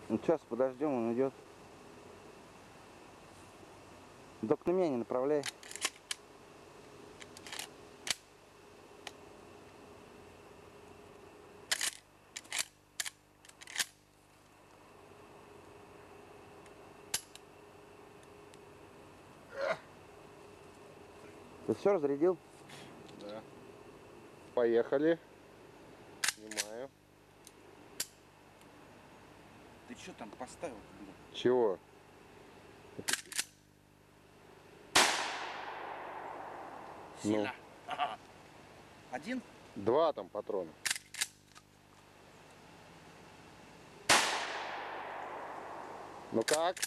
Ну, сейчас подождем, он идет. Только на меня не направляй. Ты все разрядил? Да. Поехали. Снимаю. Ты что там поставил? Чего? Сильно. Ну. Один? 2 там патрона. Ну как?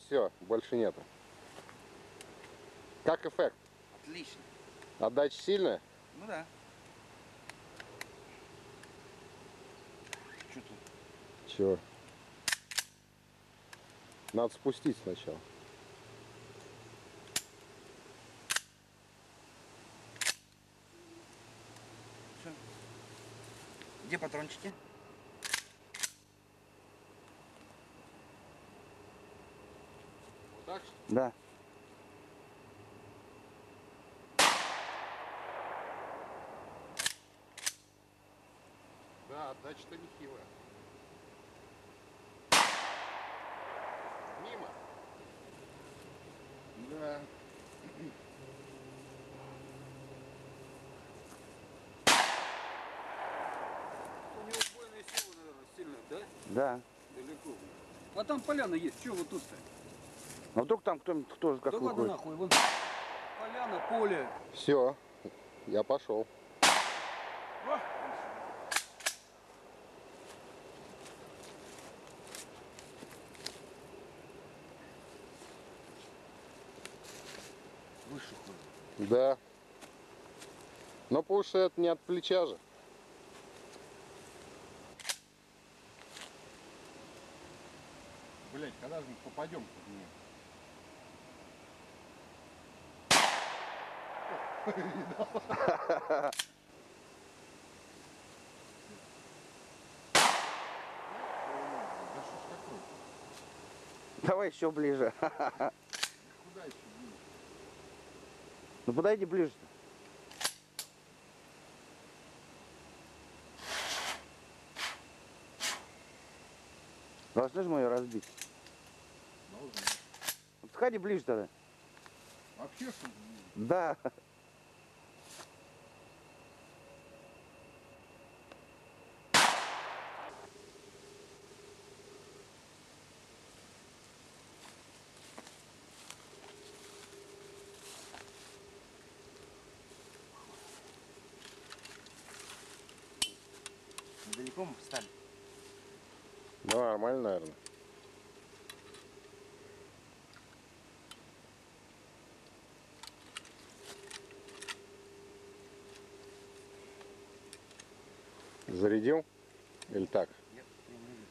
Все, больше нету. Как эффект? Отлично. Отдача сильная? Ну да. Что тут? Чего? Надо спустить сначала. Все. Где патрончики? Вот так что? Да. Да, отдача-то нехилая. Мимо. Да. У него убойная сила, наверное, сильная, да? Да. Далеко. А там поляна есть, что вот тут-то? А вдруг там кто-нибудь тоже как Да ладно выходит? нахуй, вон поляна, поле. Все, я пошел. Выше ходит. Да. Но пусть это не от плеча же. Блять, когда же мы попадем в нее? Да что ж такое? Давай еще ближе. Куда еще ближе? Ну подойди ближе-то. Должны же мы ее разбить. Должны. Ну, подходи ближе тогда. Вообще что? Да. Недалеко мы встали. Да, нормально, наверное. Зарядил? Или так? Нет, я не вижу.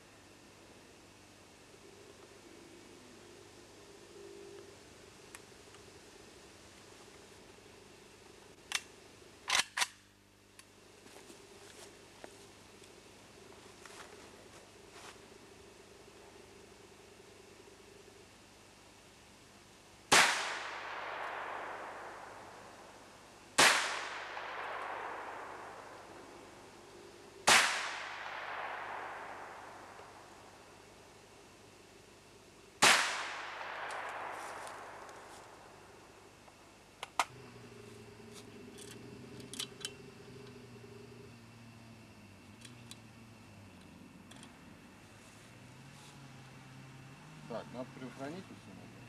Так, надо предохранить все.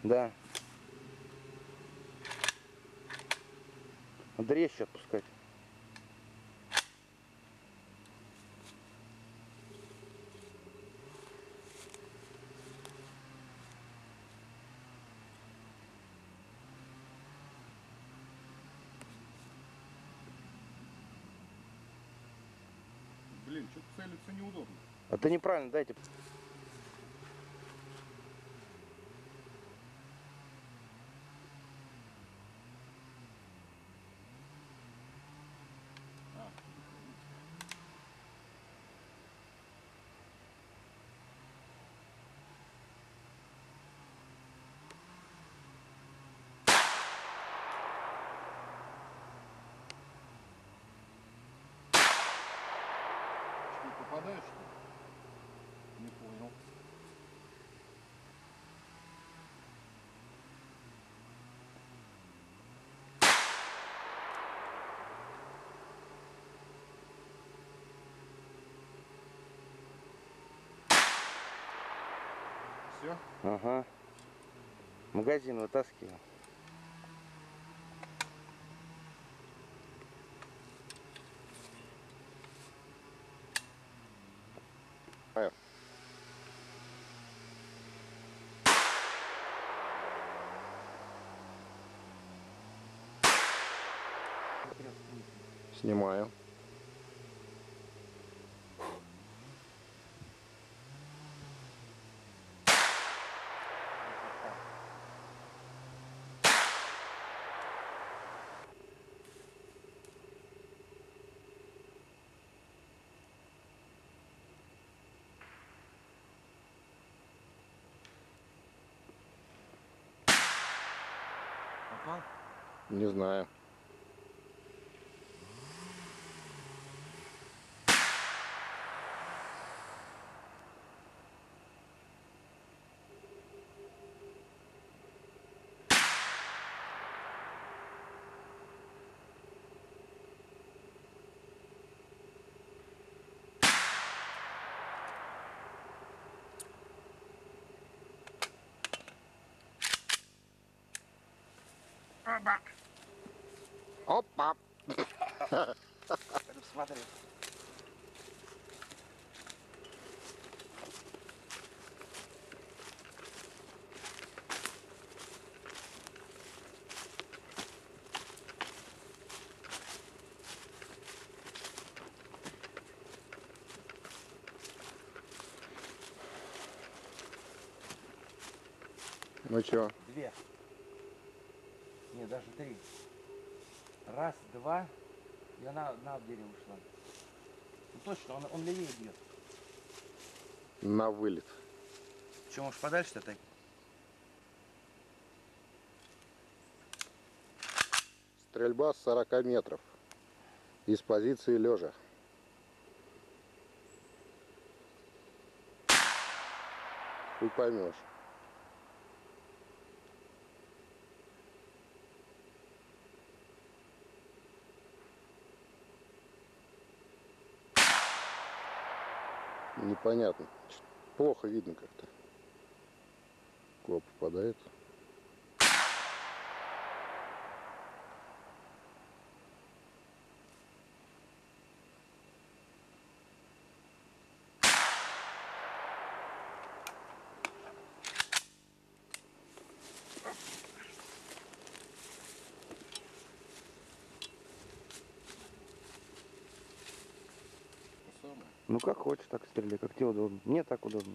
Да. Надо резче отпускать. Блин, что-то целиться неудобно. А ты неправильно, дайте. попадаешь, что ли? Не понял. Все? Ага. Магазин вытаскиваю. Снимаю. Попал? Не знаю. Опа! Смотри. Ну чё? Две. Не, даже три. Раз, два. И она в дерево ушла. Ну, точно, он левее бьет. На вылет. Че, может подальше-то так? Стрельба с 40 метров. Из позиции лежа. Хуй поймешь. Непонятно. Плохо видно как-то. Куда попадает. Самое. Ну как хочешь, так стреляй, как тебе удобно. Мне так удобно.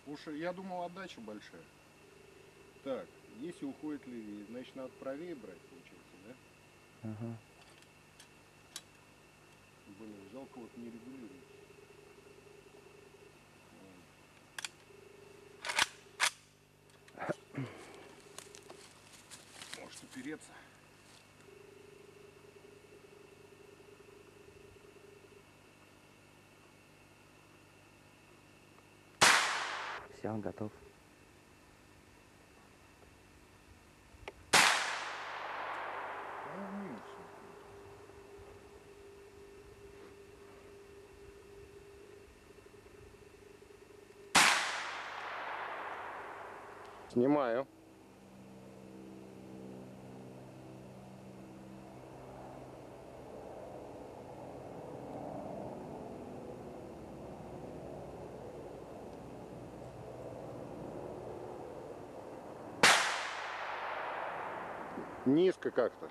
Уж я думал, отдача большая. Так, если уходит левее, значит надо правее брать, получается, да? Ага. Блин, жалко вот не регулируется. Может упереться. Все, он готов. Ну, минус. Снимаю. Низко как-то.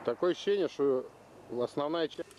Такое ощущение, что основная часть...